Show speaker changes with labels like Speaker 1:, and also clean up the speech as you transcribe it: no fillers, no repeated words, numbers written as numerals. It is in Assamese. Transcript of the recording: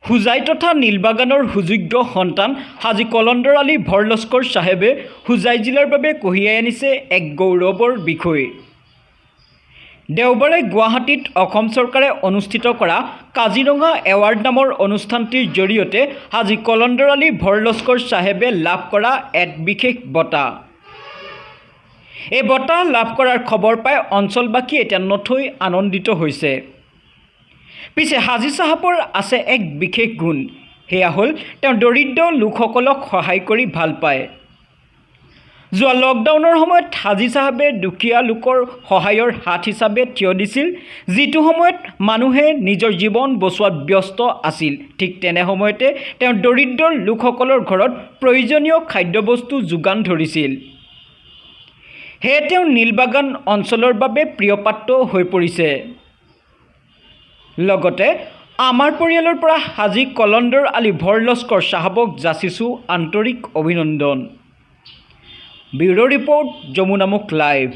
Speaker 1: হুজাই তথা নীলবাগানৰ সুযোগ্য সন্তান হাজী কলন্দৰ আলী ভৰলস্কৰ চাহেবে হুজাই জিলাৰ বাবে কঢ়িয়াই আনিছে এক গৌৰৱৰ বিষয়। দেওবাৰে গুৱাহাটীত অসম চৰকাৰে অনুষ্ঠিত কৰা কাজিৰঙা এৱাৰ্ড নামৰ অনুষ্ঠানটিৰ জৰিয়তে হাজী কলন্দৰ আলী ভৰলস্কৰ চাহেবে লাভ কৰা এক বিশেষ বঁটা। এই বঁটা লাভ কৰাৰ খবৰ পাই অঞ্চলবাসী এতিয়া নথৈ আনন্দিত হৈছে। পিছে হাজী চাহাবৰ আছে এক বিশেষ গুণ, সেয়া হ'ল তেওঁ দৰিদ্ৰ লোকসকলক সহায় কৰি ভাল পায়। যোৱা লকডাউনৰ সময়ত হাজী চাহাবে দুখীয়া লোকৰ সহায়ৰ হাত হিচাপে থিয় দিছিল, যিটো সময়ত মানুহে নিজৰ জীৱন বচোৱাত ব্যস্ত আছিল। ঠিক তেনে সময়তে তেওঁ দৰিদ্ৰ লোকসকলৰ ঘৰত প্ৰয়োজনীয় খাদ্যবস্তু যোগান ধৰিছিল। সেয়ে তেওঁ নীলবাগান অঞ্চলৰ বাবে প্ৰিয়পাত্ৰ হৈ পৰিছে। লগতে আমাৰ পৰিয়ালৰ পৰা হাজী কলন্দৰ আলী ভৰলস্কৰ চাহাবক যাচিছোঁ আন্তৰিক অভিনন্দন। Bureau' report Jamunamukh live.